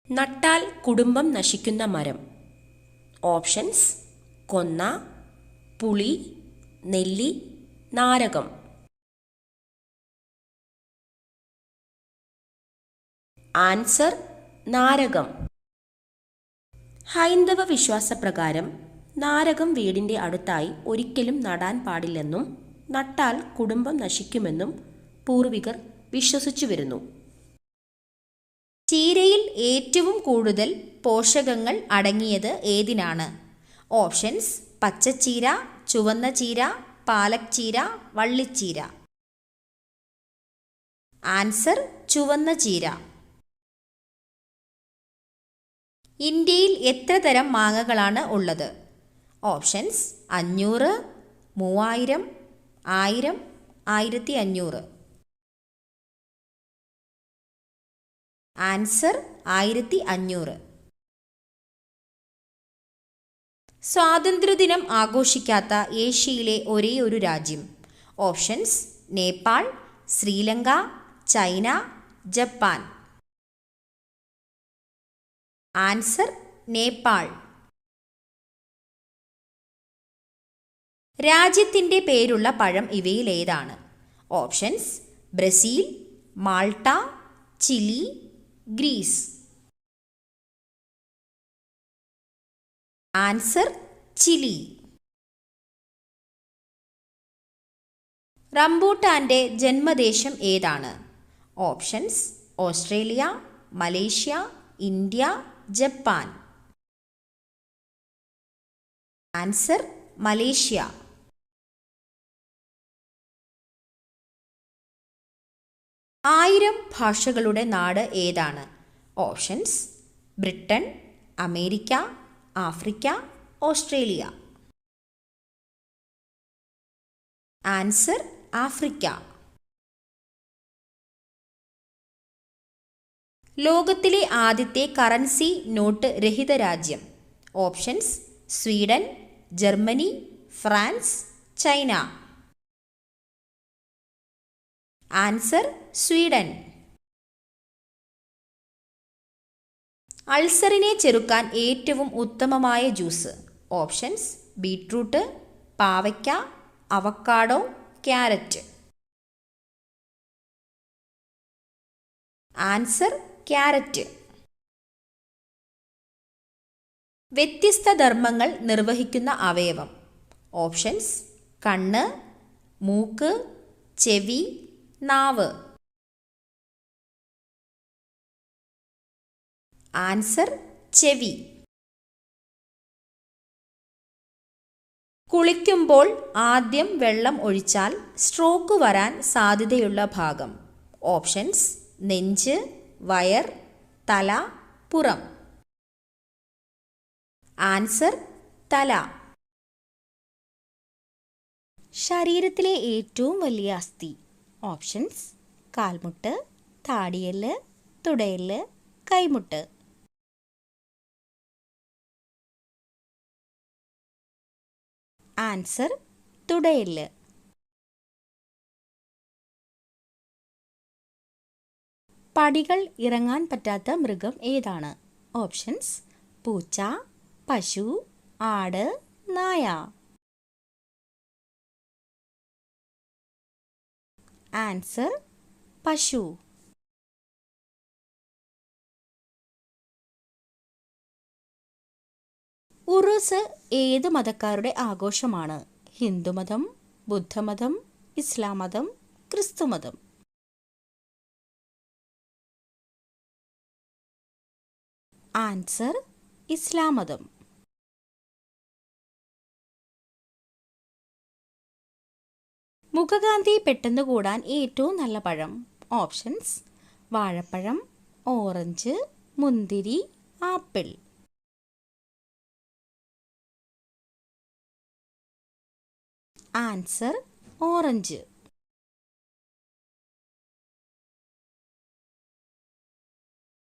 നട്ടാൽ കുടുംബം നശിക്കുന്ന മരം. ഓപ്ഷൻസ്: കൊന്ന, പുളി, നെല്ലി, നാരകം. ആൻസർ: നാരകം. ഹൈന്ദവ വിശ്വാസപ്രകാരം നാരകം വീടിൻ്റെ അടുത്തായി ഒരിക്കലും നടാൻ പാടില്ലെന്നും നട്ടാൽ കുടുംബം നശിക്കുമെന്നും പൂർവികർ വിശ്വസിച്ചു വരുന്നു. ചീരയിൽ ഏറ്റവും കൂടുതൽ പോഷകങ്ങൾ അടങ്ങിയത് ഏതിനാണ്? ഓപ്ഷൻസ്: പച്ചച്ചീര, ചുവന്ന ചീര, പാലക് ചീര, വള്ളിച്ചീര. ആൻസർ: ചുവന്ന ചീര. ഇന്ത്യയിൽ എത്ര തരം മാങ്ങകളാണ് ഉള്ളത്? ഓപ്ഷൻസ്: 500, 3000, 1000, 1500. ആൻസർ: 1500. സ്വാതന്ത്ര്യദിനം ആഘോഷിക്കാത്ത ഏഷ്യയിലെ ഒരേയൊരു രാജ്യം. Options: Nepal, Sri Lanka, China, Japan. Answer: Nepal. രാജ്യത്തിൻ്റെ പേരുള്ള പഴം ഇവയിൽ ഏതാണ്? Options: Brazil, Malta, Chile, Greece. Answer: Chile. റംബൂട്ടാന്റെ ജന്മദേശം ഏതാണ്? Options: Australia, Malaysia, India, Japan. Answer: Malaysia. ആയിരം ഭാഷകളുടെ നാട് ഏതാണ്? Options: Britain, America, Africa, Australia. Answer: Africa. ലോകത്തിലെ ആദ്യത്തെ കറൻസി നോട്ട് രഹിത രാജ്യം. Options: Sweden, Germany, France, China. Answer: Sweden. അൾസറിനെ ചെറുക്കാൻ ഏറ്റവും ഉത്തമമായ ജ്യൂസ്. ഓപ്ഷൻസ്: ബീട്രൂട്ട്, പാവയ്ക്ക, അവക്കാഡോ, ക്യാരറ്റ്. Answer: carrot. വ്യത്യസ്ത ധർമ്മങ്ങൾ നിർവഹിക്കുന്ന അവയവം. ഓപ്ഷൻസ്: കണ്ണ്, മൂക്ക്, ചെവി, നാവ്. ആൻസർ: ചെവി. കുളിക്കുമ്പോൾ ആദ്യം വെള്ളം ഒഴിച്ചാൽ സ്ട്രോക്ക് വരാൻ സാധ്യതയുള്ള ഭാഗം. ഓപ്ഷൻസ്: നെഞ്ച്, വയർ, തല, പുറം. ആൻസർ: തല. ശരീരത്തിലെ ഏറ്റവും വലിയ അസ്ഥി. ഓപ്ഷൻസ്: കാൽമുട്ട്, താടിയെല്ല്, തുടയെല്ല്, കൈമുട്ട്. ആൻസർ: തുടയെല്ല്. പടികൾ ഇറങ്ങാൻ പറ്റാത്ത മൃഗം ഏതാണ്? ഓപ്ഷൻസ്: പൂച്ച, പശു, ആട്, നായ. ആൻസർ: പശു. ഉറൂസ് ഏത് മതക്കാരുടെ ആഘോഷമാണ്? ഹിന്ദുമതം, ബുദ്ധമതം, ഇസ്ലാം മതം, ക്രിസ്തുമതം. ആൻസർ: ഇസ്ലാം മതം. മുഖകാന്തി പെട്ടെന്ന് കൂടാൻ ഏറ്റവും നല്ല പഴം. ഓപ്ഷൻസ്: വാഴപ്പഴം, ഓറഞ്ച്, മുന്തിരി, ആപ്പിൾ. Answer: orange.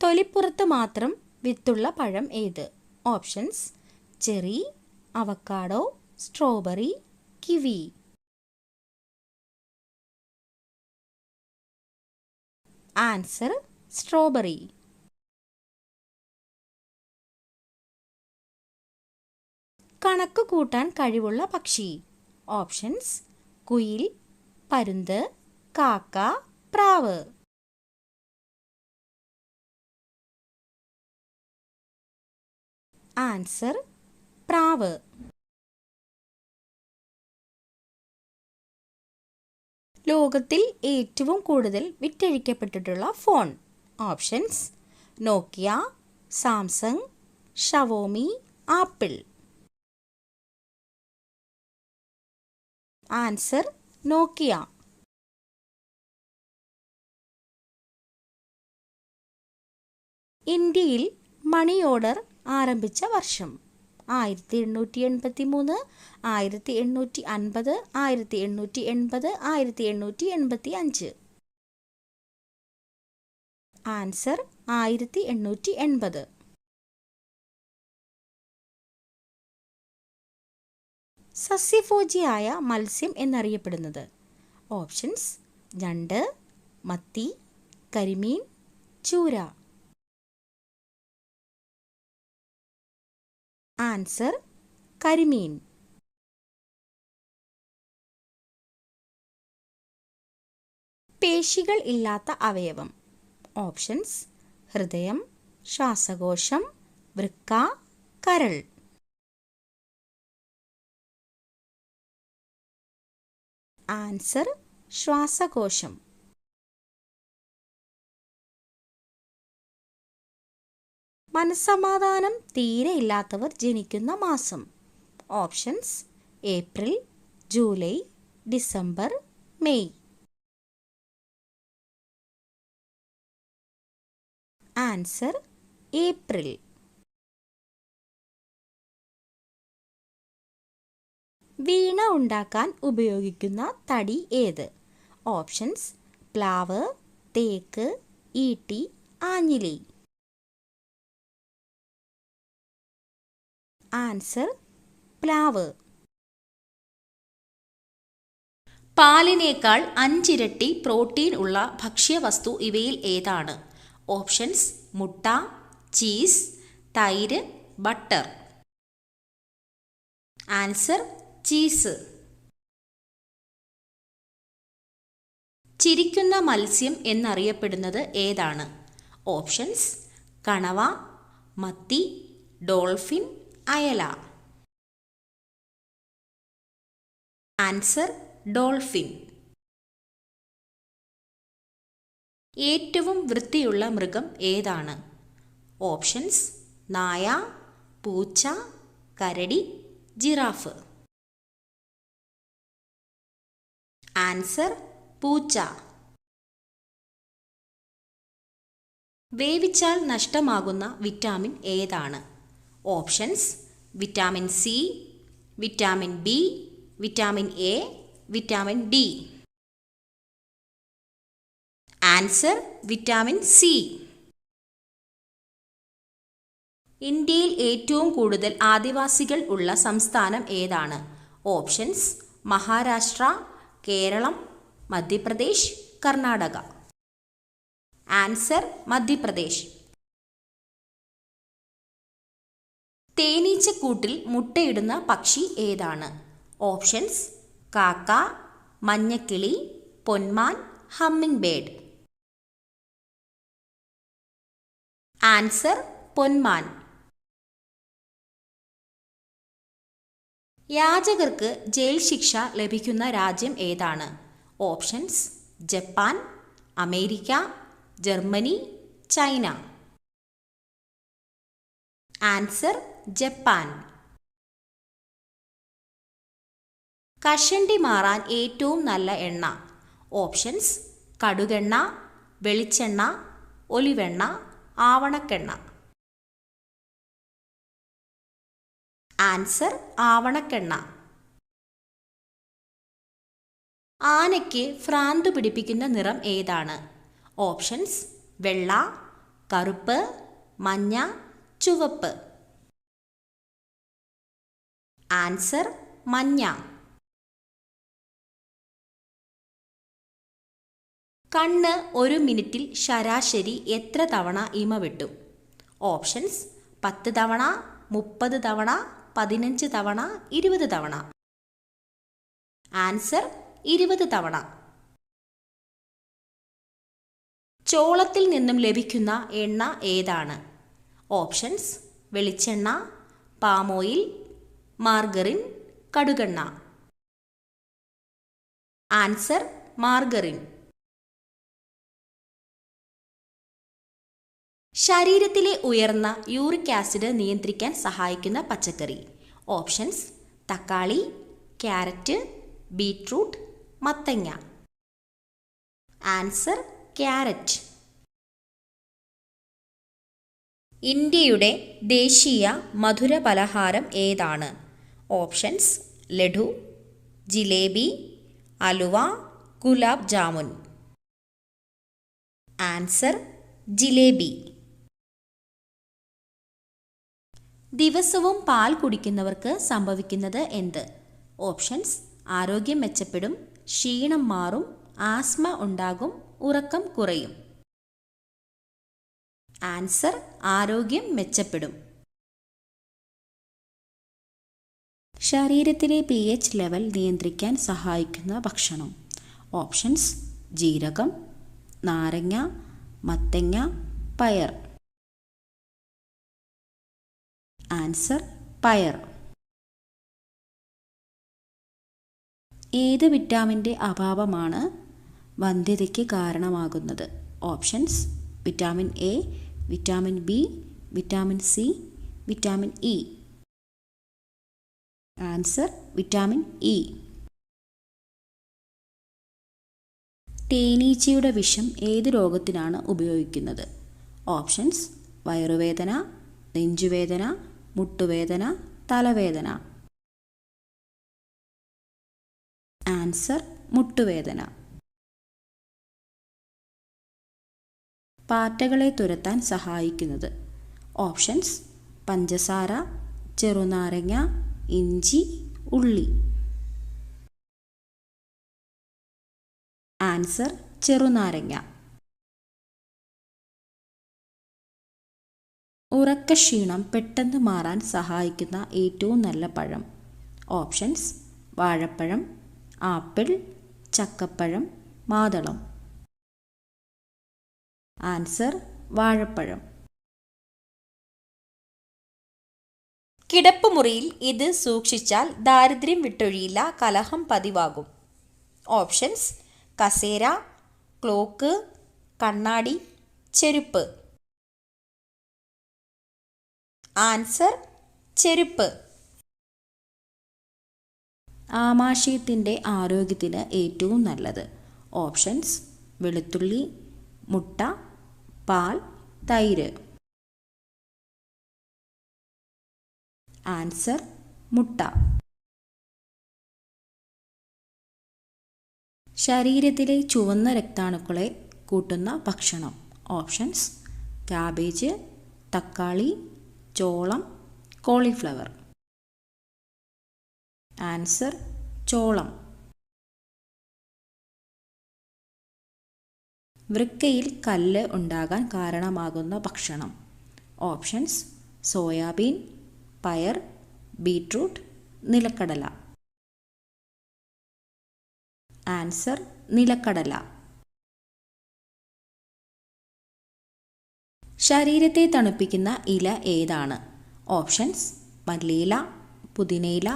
തൊലിപ്പുറത്ത് മാത്രം വിത്തുള്ള പഴം ഏത്? Options: cherry, avocado, strawberry, kiwi. Answer: strawberry. കണക്ക് കൂട്ടാൻ കഴിവുള്ള പക്ഷി. ഓപ്ഷൻസ്: കുയിൽ, പരുന്ത്, കാക്ക, പ്രാവ്. ആൻസർ: പ്രാവ്. ലോകത്തിൽ ഏറ്റവും കൂടുതൽ വിറ്റഴിക്കപ്പെട്ടിട്ടുള്ള ഫോൺ. ഓപ്ഷൻസ്: നോക്കിയ, സാംസങ്, ഷവോമി, ആപ്പിൾ. ആൻസർ: നോക്കിയ. ഇന്ത്യയിൽ മണി ഓർഡർ ആരംഭിച്ച വർഷം. 1883, 1850, 1880, 1885. ആൻസർ: 1880. സസ്യഭോജിയായ മത്സ്യം എന്നറിയപ്പെടുന്നത്. ഓപ്ഷൻസ്: ഞണ്ട്, മത്തി, കരിമീൻ, ചൂര. ആൻസർ: കരിമീൻ. പേശികൾ ഇല്ലാത്ത അവയവം. ഓപ്ഷൻസ്: ഹൃദയം, ശ്വാസകോശം, വൃക്ക, കരൾ. ആൻസർ: ശ്വാസകോശം. മനസ്സമാധാനം തീരെ ഇല്ലാത്തവർ ജനിക്കുന്ന മാസം. Options: April, July, December, May. Answer: April. വീണ ഉണ്ടാക്കാൻ ഉപയോഗിക്കുന്ന തടി ഏത്? ഓപ്ഷൻസ്: പ്ലാവ്, തേക്ക്, ഈട്ടി, ആഞ്ഞിലി. ആൻസർ: പ്ലാവ്. പാലിനേക്കാൾ 5 ഇരട്ടി പ്രോട്ടീൻ ഉള്ള ഭക്ഷ്യവസ്തു ഇവയിൽ ഏതാണ്? ഓപ്ഷൻസ്: മുട്ട, ചീസ്, തൈര്, ബട്ടർ. Answer: cheese. ചിരിക്കുന്ന മത്സ്യം എന്നറിയപ്പെടുന്നത് ഏതാണ്? ഓപ്ഷൻസ്: കണവ, മത്തി, ഡോൾഫിൻ, അയല. Answer: dolphin. ഏറ്റവും വൃത്തിയുള്ള മൃഗം ഏതാണ്? ഓപ്ഷൻസ്: നായ, പൂച്ച, കരടി, ജിറാഫ്. ആൻസർ: പൂച്ച. വേവിച്ചാൽ നഷ്ടമാകുന്ന വിറ്റാമിൻ ഏതാണ്? Options: vitamin C, vitamin B, vitamin A, vitamin D. Answer: vitamin C. ഇന്ത്യയിൽ ഏറ്റവും കൂടുതൽ ആദിവാസികൾ ഉള്ള സംസ്ഥാനം ഏതാണ്? ഓപ്ഷൻസ്: മഹാരാഷ്ട്ര, കേരളം, മധ്യപ്രദേശ്, കർണാടക. ആൻസർ: മധ്യപ്രദേശ്. തേനീച്ചക്കൂട്ടിൽ മുട്ടയിടുന്ന പക്ഷി ഏതാണ്? ഓപ്ഷൻസ്: കാക്ക, മഞ്ഞക്കിളി, പൊന്മാൻ, ഹമ്മിങ് ബേർഡ്. ആൻസർ: പൊന്മാൻ. യാചകർക്ക് ജയിൽ ശിക്ഷ ലഭിക്കുന്ന രാജ്യം ഏതാണ്? Options: Japan, America, Germany, China. Answer: Japan. കഷണ്ടി മാറാൻ ഏറ്റവും നല്ല എണ്ണ. ഓപ്ഷൻസ്: കടുകെണ്ണ, വെളിച്ചെണ്ണ, ഒലിവെണ്ണ, ആവണക്കെണ്ണ. ആൻസർ: ആവണക്കെണ്ണ. ആനയ്ക്ക് ഭ്രാന്ത് പിടിപ്പിക്കുന്ന നിറം ഏതാണ്? ഓപ്ഷൻസ്: വെള്ള, കറുപ്പ്, മഞ്ഞ, ചുവപ്പ്. ആൻസർ: മഞ്ഞ. കണ്ണ് ഒരു മിനിറ്റിൽ ശരാശരി എത്ര തവണ ഇമ വെട്ടും? ഓപ്ഷൻസ്: 10 തവണ, 30 തവണ, 15 തവണ 20 തവണ? ആൻസർ 20 തവണ. ചോളത്തിൽ നിന്നും ലഭിക്കുന്ന എണ്ണ ഏതാണ്? ഓപ്ഷൻസ്: വെളിച്ചെണ്ണ, palm oil, margarine, കടുകെണ്ണ. Answer: margarine. ശരീരത്തിലെ ഉയർന്ന യൂറിക് ആസിഡ് നിയന്ത്രിക്കാൻ സഹായിക്കുന്ന പച്ചക്കറി. ഓപ്ഷൻസ്: തക്കാളി, ക്യാരറ്റ്, ബീറ്റ്റൂട്ട്, മത്തങ്ങ. Answer: carrot. ഇന്ത്യയുടെ ദേശീയ മധുര പലഹാരം ഏതാണ്? ഓപ്ഷൻസ്: ലഡു, ജിലേബി, അലുവ, ഗുലാബ് ജാമുൻ. ആൻസർ: ജിലേബി. ദിവസവും പാൽ കുടിക്കുന്നവർക്ക് സംഭവിക്കുന്നത് എന്ത്? ഓപ്ഷൻസ്: ആരോഗ്യം മെച്ചപ്പെടും, ക്ഷീണം മാറും, ആസ്മ ഉണ്ടാകും, ഉറക്കം കുറയും. ആൻസർ: ആരോഗ്യം മെച്ചപ്പെടും. ശരീരത്തിലെ pH ലെവൽ നിയന്ത്രിക്കാൻ സഹായിക്കുന്ന ഭക്ഷണം. ഓപ്ഷൻസ്: ജീരകം, നാരങ്ങ, മത്തങ്ങ, പയർ. ആൻസർ: പയർ. ഏത് വിറ്റാമിൻ്റെ അഭാവമാണ് വന്ധ്യതയ്ക്ക് കാരണമാകുന്നത്? Options: vitamin A, vitamin B, vitamin C, vitamin E. Answer: vitamin E. തേനീച്ചയുടെ വിഷം ഏത് രോഗത്തിനാണ് ഉപയോഗിക്കുന്നത്? ഓപ്ഷൻസ്: വയറുവേദന, നെഞ്ചുവേദന, മുട്ടുവേദന, തലവേദന. ആൻസർ: മുട്ടുവേദന. പാറ്റകളെ തുരത്താൻ സഹായിക്കുന്നത്. ഓപ്ഷൻസ്: പഞ്ചസാര, ചെറുനാരങ്ങ, ഇഞ്ചി, ഉള്ളി. ആൻസർ: ചെറുനാരങ്ങ. ഉറക്കക്ഷീണം പെട്ടെന്ന് മാറാൻ സഹായിക്കുന്ന ഏറ്റവും നല്ല പഴം. ഓപ്ഷൻസ്: വാഴപ്പഴം, ആപ്പിൾ, ചക്കപ്പഴം, മാതളം. ആൻസർ: വാഴപ്പഴം. കിടപ്പുമുറിയിൽ ഇത് സൂക്ഷിച്ചാൽ ദാരിദ്ര്യം വിട്ടൊഴിയില്ല, കലഹം പതിവാകും. ഓപ്ഷൻസ്: കസേര, ക്ലോക്ക്, കണ്ണാടി, ചെരുപ്പ്. ആൻസർ: ചെരുപ്പ്. ആമാശയത്തിൻ്റെ ആരോഗ്യത്തിന് ഏറ്റവും നല്ലത്. ഓപ്ഷൻസ്: വെളുത്തുള്ളി, മുട്ട, പാൽ, തൈര്. ആൻസർ: മുട്ട. ശരീരത്തിലെ ചുവന്ന രക്താണുക്കളെ കൂട്ടുന്ന ഭക്ഷണം. ഓപ്ഷൻസ്: കാബേജ്, തക്കാളി, ചോളം, കോളിഫ്ലവർ. ആൻസർ: ചോളം. വൃക്കയിൽ കല്ല് ഉണ്ടാകാൻ കാരണമാകുന്ന ഭക്ഷണം. ഓപ്ഷൻസ്: സോയാബീൻ, പയർ, ബീറ്റ്റൂട്ട്, നിലക്കടല. ആൻസർ: നിലക്കടല. ശരീരത്തെ തണുപ്പിക്കുന്ന ഇല ഏതാണ്? ഓപ്ഷൻസ്: മല്ലിയില, പുതിനയില,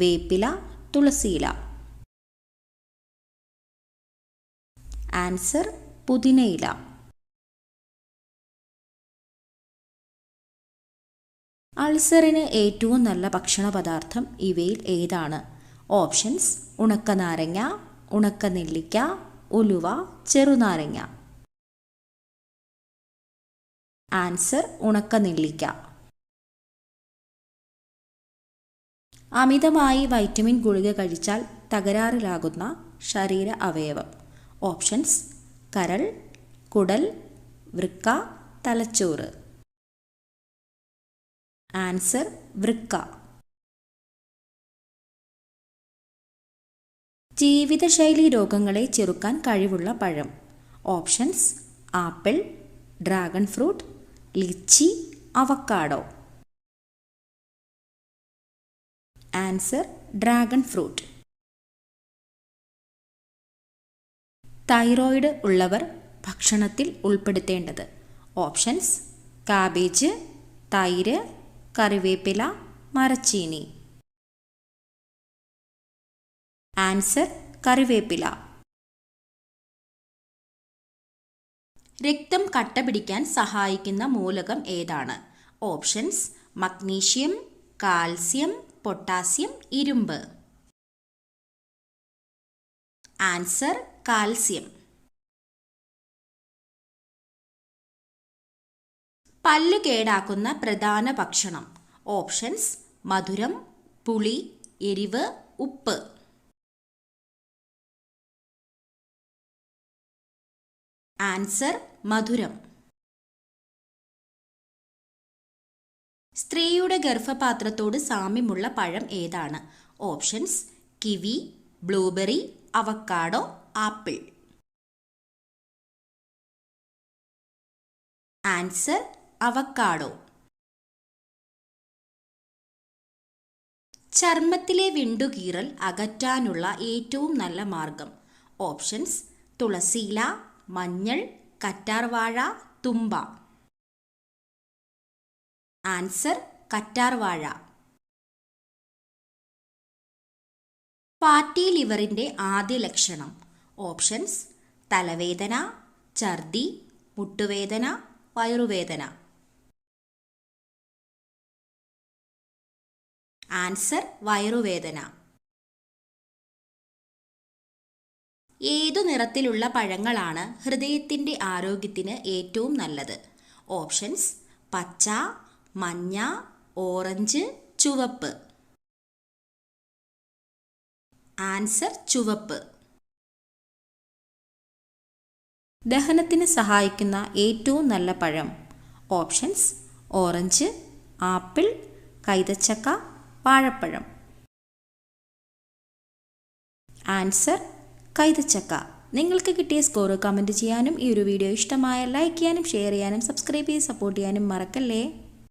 വേപ്പില, തുളസിയില. ആൻസർ: പുതിനയില. അൾസറിന് ഏറ്റവും നല്ല ഭക്ഷണ പദാർത്ഥം ഇവയിൽ ഏതാണ്? ഓപ്ഷൻസ്: ഉണക്കനാരങ്ങ, ഉണക്കനെല്ലിക്ക, ഉലുവ, ചെറുനാരങ്ങ. ആൻസർ: ഉണക്കനെല്ലിക്ക. അമിതമായി വൈറ്റമിൻ ഗുളിക കഴിച്ചാൽ തകരാറിലാകുന്ന ശരീര അവയവം. ഓപ്ഷൻസ്: കരൾ, കുടൽ, വൃക്ക, തലച്ചോറ്. ആൻസർ: വൃക്ക. ജീവിതശൈലി രോഗങ്ങളെ ചെറുക്കാൻ കഴിവുള്ള പഴം. Options: apple, dragon fruit, lychee, avocado. Answer dragon fruit. Thyroid ഉള്ളവർ ഭക്ഷണത്തിൽ ഉൾപ്പെടുത്തേണ്ടത്. ഓപ്ഷൻസ്: കാബേജ്, തൈര്, കറിവേപ്പില, മരച്ചീനി. ആൻസർ കറിവേപ്പില. രക്തം കട്ട പിടിക്കാൻ സഹായിക്കുന്ന മൂലകം ഏതാണ്? ഓപ്ഷൻസ്: മഗ്നീഷ്യം, കാൽസ്യം, പൊട്ടാസ്യം, ഇരുമ്പ്. Answer calcium. പല്ല് കേടാക്കുന്ന പ്രധാന ഭക്ഷണം. ഓപ്ഷൻസ്: മധുരം, പുളി, എരിവ്, ഉപ്പ്. ആൻസർ മധുരം. സ്ത്രീയുടെ ഗർഭപാത്രത്തോട് സാമ്യമുള്ള പഴം ഏതാണ്? Options: kiwi, blueberry, avocado, apple. Answer avocado. ചർമ്മത്തിലെ വിണ്ടുകീറൽ അകറ്റാനുള്ള ഏറ്റവും നല്ല മാർഗം. ഓപ്ഷൻസ്: തുളസിയില, മഞ്ഞൾ, കറ്റാർവാഴ, തുമ്പ. ആൻസർ കറ്റാർവാഴ. ഫാറ്റി ലിവറിന്റെ ആദ്യ ലക്ഷണം. ഓപ്ഷൻസ്: തലവേദന, ഛർദി, മുട്ടുവേദന, വയറുവേദന. ആൻസർ വയറുവേദന. ഏതു നിറത്തിലുള്ള പഴങ്ങളാണ് ഹൃദയത്തിന്റെ ആരോഗ്യത്തിന് ഏറ്റവും നല്ലത്? ഓപ്ഷൻസ്: പച്ച, മഞ്ഞ, ഓറഞ്ച്, ചുവപ്പ്. ആൻസർ ചുവപ്പ്. ദഹനത്തിന് സഹായിക്കുന്ന ഏറ്റവും നല്ല പഴം. ഓപ്ഷൻസ്: ഓറഞ്ച്, ആപ്പിൾ, കൈതച്ചക്ക, വാഴപ്പഴം. ആൻസർ കൈതച്ചക്ക. നിങ്ങൾക്ക് കിട്ടിയ സ്കോർ കമൻറ്റ് ചെയ്യാനും ഈ ഒരു വീഡിയോ ഇഷ്ടമായ ലൈക്ക് ചെയ്യാനും ഷെയർ ചെയ്യാനും സബ്സ്ക്രൈബ് ചെയ്ത് സപ്പോർട്ട് ചെയ്യാനും മറക്കല്ലേ.